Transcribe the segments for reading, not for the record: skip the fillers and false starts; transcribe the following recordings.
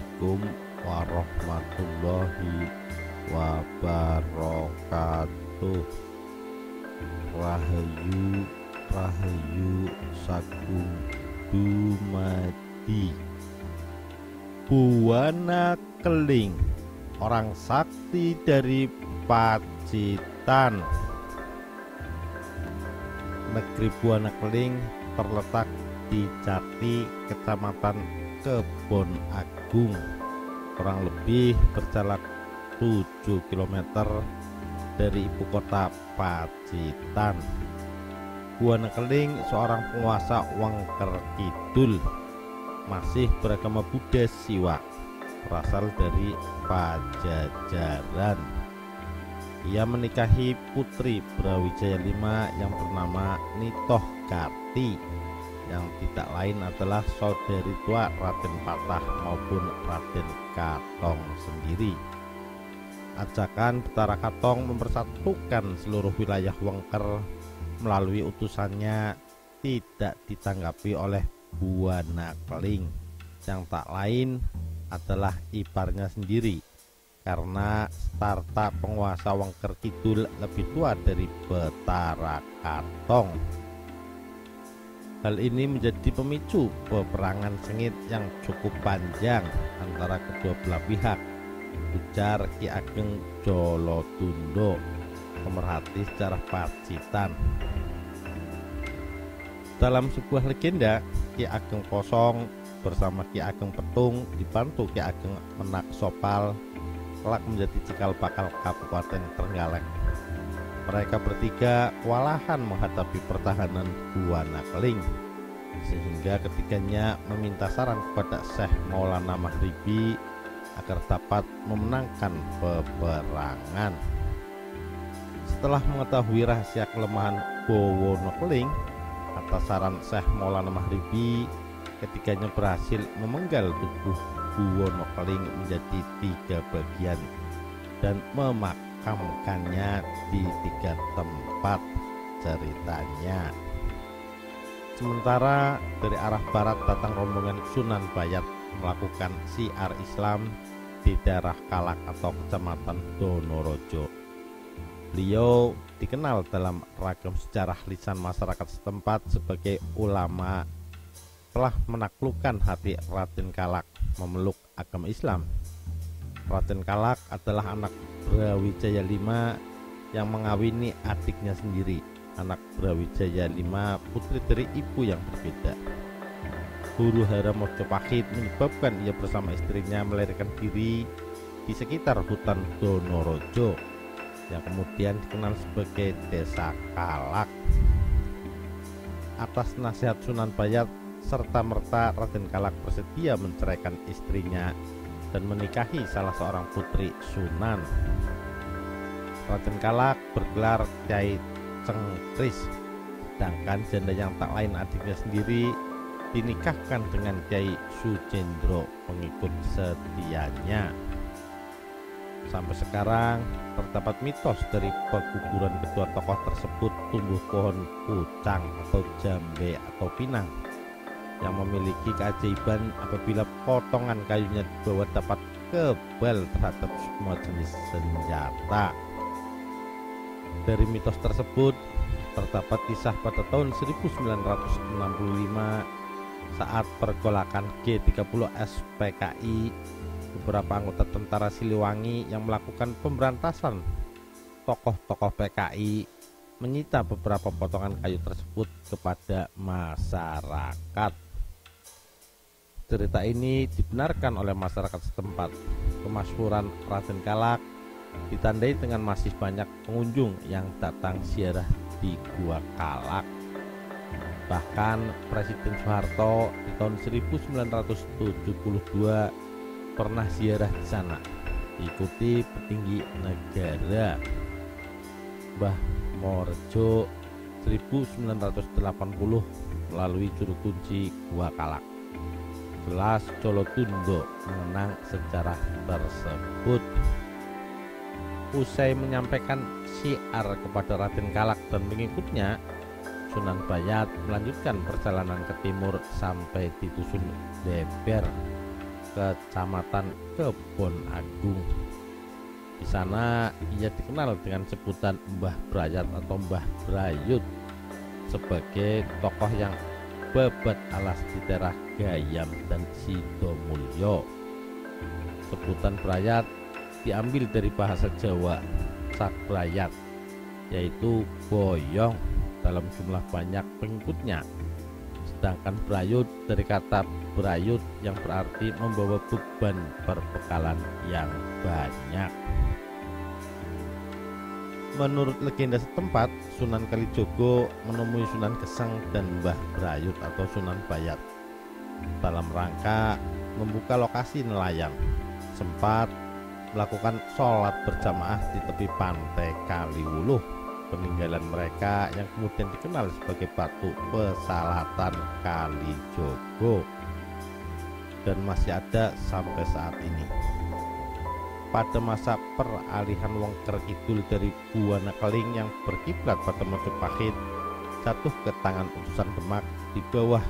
Assalamualaikum warahmatullahi wabarakatuh. Rahayu Rahayu Sagung Dumadi. Buana Keling, orang sakti dari Pacitan. Negeri Buana Keling terletak di Jati, Kecamatan Kebon Agung, kurang lebih berjarak 7 km dari ibu kota Pacitan. Buana Keling seorang penguasa Wengker Kidul, masih beragama Buddha Siwa, berasal dari Pajajaran. Ia menikahi putri Brawijaya V yang bernama Nitoh Karti, yang tidak lain adalah saudari tua Raden Patah maupun Raden Katong sendiri. Ajakan Betara Katong mempersatukan seluruh wilayah Wengker melalui utusannya tidak ditanggapi oleh Buana Keling, yang tak lain adalah iparnya sendiri, karena starta penguasa Wengker Kidul lebih tua dari Betara Katong. Hal ini menjadi pemicu peperangan sengit yang cukup panjang antara kedua belah pihak, ujar Ki Ageng Jolotundo, pemerhati sejarah Pacitan. Dalam sebuah legenda, Ki Ageng Kosong bersama Ki Ageng Petung dibantu Ki Ageng Menaksopal kelak menjadi cikal bakal Kabupaten Trenggalek. Mereka bertiga kewalahan menghadapi pertahanan Buana Keling, sehingga ketiganya meminta saran kepada Syekh Maulana Mahribi agar dapat memenangkan peperangan. Setelah mengetahui rahasia kelemahan Bowono Keling, atas saran Syekh Maulana Mahribi, ketiganya berhasil memenggal tubuh Buwono Keling menjadi 3 bagian dan memakamkannya di 3 tempat, ceritanya. Sementara dari arah barat datang rombongan Sunan Bayat melakukan syiar Islam di daerah Kalak atau Kecamatan Donorojo. Beliau dikenal dalam ragam sejarah lisan masyarakat setempat sebagai ulama, telah menaklukkan hati Raden Kalak memeluk agama Islam. Raden Kalak adalah anak Brawijaya V yang mengawini adiknya sendiri, anak Brawijaya V putri dari ibu yang berbeda. Huru hara Mojopahit menyebabkan ia bersama istrinya melarikan diri di sekitar hutan Donorojo, yang kemudian dikenal sebagai Desa Kalak. Atas nasihat Sunan Bayat, serta merta Raden Kalak bersedia menceraikan istrinya dan menikahi salah seorang putri Sunan. Raden Kalak bergelar Kyai Cengkris, sedangkan janda yang tak lain adiknya sendiri dinikahkan dengan Kyai Sujendro, pengikut setianya. Sampai sekarang terdapat mitos dari pekuburan kedua tokoh tersebut tumbuh pohon pucang atau jambe atau pinang yang memiliki keajaiban apabila potongan kayunya dibawa dapat kebal terhadap semua jenis senjata. Dari mitos tersebut terdapat kisah pada tahun 1965 saat pergolakan G30 SPKI, beberapa anggota tentara Siliwangi yang melakukan pemberantasan tokoh-tokoh PKI menyita beberapa potongan kayu tersebut kepada masyarakat. Cerita ini dibenarkan oleh masyarakat setempat. Kemasyhuran Raden Kalak ditandai dengan masih banyak pengunjung yang datang ziarah di Gua Kalak. Bahkan Presiden Soeharto di tahun 1972 pernah ziarah di sana, diikuti petinggi negara. Mbah Morejo 1980 melalui juru kunci Gua Kalak. Jelas Jolotundo mengenang sejarah tersebut. Usai menyampaikan syiar kepada Raden Kalak dan pengikutnya, Sunan Bayat melanjutkan perjalanan ke timur sampai di Dusun Beber. Kecamatan Kebon Agung. Di sana ia dikenal dengan sebutan Mbah Brayat atau Mbah Brayut sebagai tokoh yang bebet alas di daerah Gayam dan Sidomulyo. Sebutan Brayat diambil dari bahasa Jawa Sabrayat, yaitu boyong dalam jumlah banyak pengikutnya. Sedangkan Brayut dari kata Brayut yang berarti membawa beban perbekalan yang banyak. Menurut legenda setempat, Sunan Kalijogo menemui Sunan Geseng dan Mbah Brayut atau Sunan Bayat dalam rangka membuka lokasi nelayan. Sempat melakukan sholat berjamaah di tepi pantai Kaliwuluh, peninggalan mereka yang kemudian dikenal sebagai Batu Pesalatan Kalijogo dan masih ada sampai saat ini. Pada masa peralihan Wengker Kidul dari Buana Keling yang berkiblat pada Majapahit jatuh ke tangan utusan Demak di bawah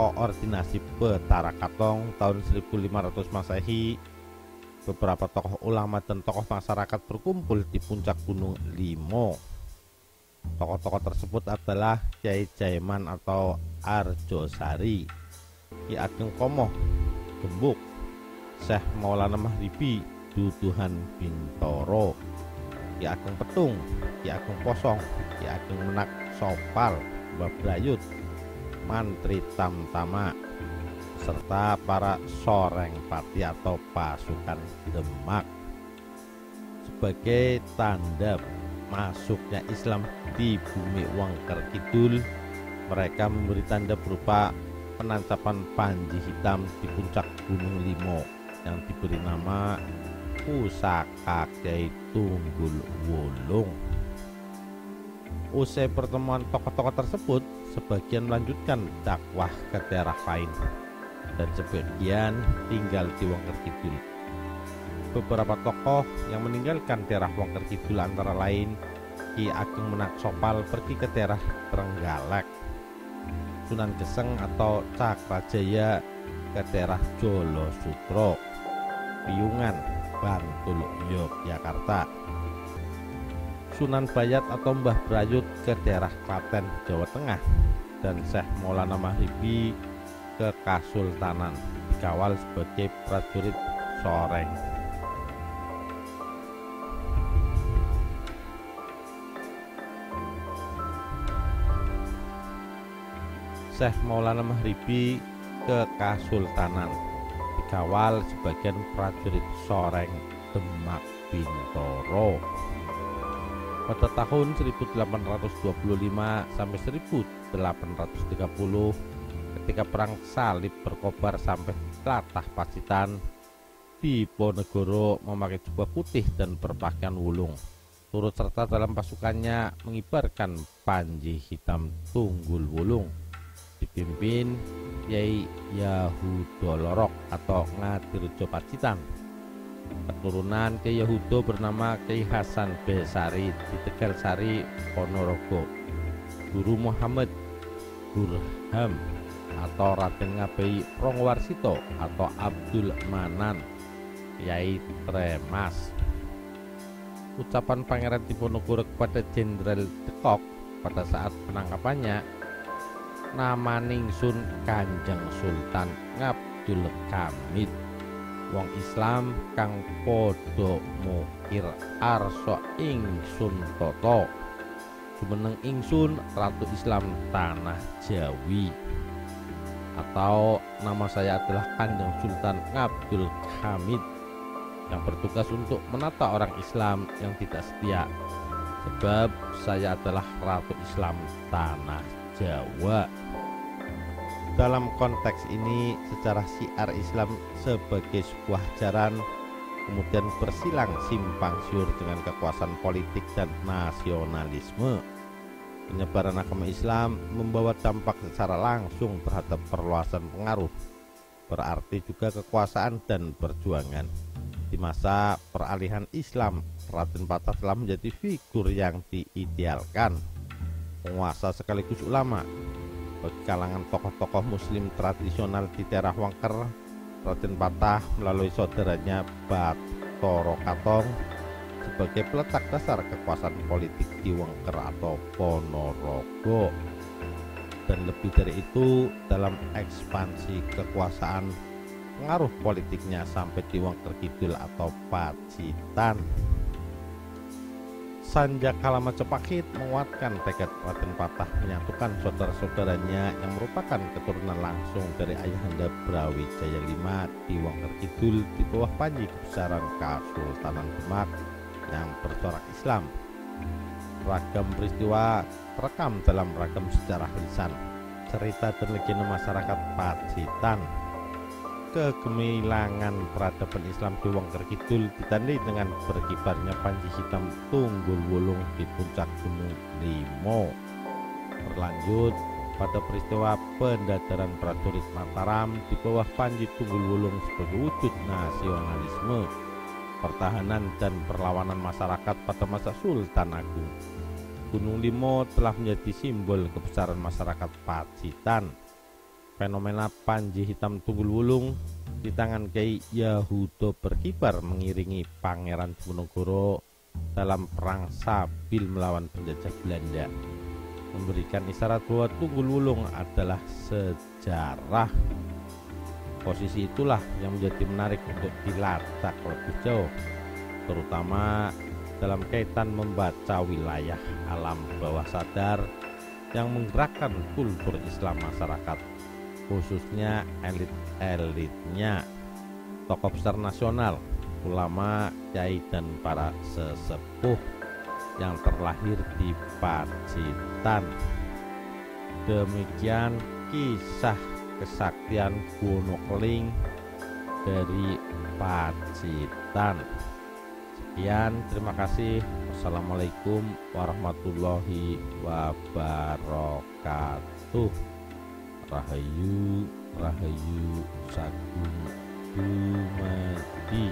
koordinasi Betara Katong tahun 1500 Masehi, beberapa tokoh ulama dan tokoh masyarakat berkumpul di puncak Gunung Limo. Tokoh-tokoh tersebut adalah Kyai Jaiman atau Arjosari, Ki Ageng Komoh Gembuk, Syekh Maulana Mahribi Duduhan Bintoro, Ki Ageng Petung, Ki Ageng Posong, Ki Ageng Menak Sopal, Mbah Brayut, Mantri Tamtama, serta para soreng pati atau pasukan Demak. Sebagai tanda masuknya Islam di bumi Wengker Kidul, mereka memberi tanda berupa penancapan panji hitam di puncak Gunung Limo yang diberi nama Pusaka Kyai Tunggul Wulung. Usai pertemuan tokoh-tokoh tersebut, sebagian melanjutkan dakwah ke daerah lain dan sebagian tinggal di Wengker Kidul. Beberapa tokoh yang meninggalkan daerah Wengker Kidul antara lain Ki Ageng Menak Sopal pergi ke daerah Trenggalek, Sunan Geseng atau Cakrajaya ke daerah Jolo Sutro, Piungan, Bantul, Yogyakarta, Sunan Bayat atau Mbah Brayut ke daerah Klaten, Jawa Tengah, dan Syekh Maulana Mahribi ke Kasultanan, dikawal sebagai prajurit soreng. Syekh Maulana Mahribi ke Kasultanan, dikawal sebagian prajurit soreng Demak Bintoro. Pada tahun 1825 sampai 1830, ketika perang salib berkobar sampai tlatah Pacitan, Diponegoro memakai jubah putih dan berpakaian wulung. Turut serta dalam pasukannya mengibarkan panji hitam Tunggul Wulung, dipimpin Kyai Yahudolorok atau Ngadirjo Pacitan. Keturunan Kyai Yahudo bernama Kyai Hasan Besari di Tegalsari, Ponorogo, Guru Muhammad Burham atau Raden Ngabei Prongwarsito atau Abdul Manan, Kyai Tremas. Ucapan Pangeran Diponegoro kepada Jenderal de Kock pada saat penangkapannya, nama ningsun Kanjeng Sultan Ngabdul Kamid, wong Islam kang podo mukir arso ingsun toto, jumeneng ingsun Ratu Islam Tanah Jawi, atau nama saya adalah Kanjeng Sultan Ngabdul Kamid yang bertugas untuk menata orang Islam yang tidak setia, sebab saya adalah Ratu Islam Tanah Jawa. Dalam konteks ini, secara syiar Islam sebagai sebuah ajaran kemudian bersilang simpang siur dengan kekuasaan politik dan nasionalisme. Penyebaran agama Islam membawa dampak secara langsung terhadap perluasan pengaruh, berarti juga kekuasaan dan perjuangan. Di masa peralihan Islam, Raden Patah telah menjadi figur yang diidealkan, penguasa sekaligus ulama bagi kalangan tokoh-tokoh muslim tradisional di daerah Wengker Raden Patah melalui saudaranya Bathara Katong sebagai peletak dasar kekuasaan politik di Wengker atau Ponorogo. Dan lebih dari itu, dalam ekspansi kekuasaan, pengaruh politiknya sampai di Wengker Kidul atau Pacitan. Sanjakala Majapahit menguatkan tekad Raden Patah menyatukan saudara-saudaranya yang merupakan keturunan langsung dari Ayahanda Brawijaya V di Wengker Kidul di bawah panji kebesaran Kesultanan Demak yang bercorak Islam. Ragam peristiwa terekam dalam ragam sejarah lisan, cerita dan legenda masyarakat Pacitan. Kegemilangan peradaban Islam di Wengker Kidul ditandai dengan berkibarnya panji hitam Tunggul Wulung di puncak Gunung Limo. Berlanjut pada peristiwa pendadaran prajurit Mataram di bawah panji Tunggul Wulung sebagai wujud nasionalisme, pertahanan dan perlawanan masyarakat pada masa Sultan Agung. Gunung Limo telah menjadi simbol kebesaran masyarakat Pacitan. Fenomena panji hitam Tunggul Wulung di tangan Kyai Yahuda berkibar mengiringi Pangeran Diponegoro dalam perang Sabil melawan penjajah Belanda, memberikan isyarat bahwa Tunggul Wulung adalah sejarah. Posisi itulah yang menjadi menarik untuk dilacak lebih jauh, terutama dalam kaitan membaca wilayah alam bawah sadar yang menggerakkan kultur Islam masyarakat, khususnya elit-elitnya, tokoh besar nasional, ulama, kiai dan para sesepuh yang terlahir di Pacitan. Demikian kisah kesaktian Gunung Keling dari Pacitan. Sekian, terima kasih. Wassalamualaikum warahmatullahi wabarakatuh. Rahayu, Rahayu, Sagung Dumadi.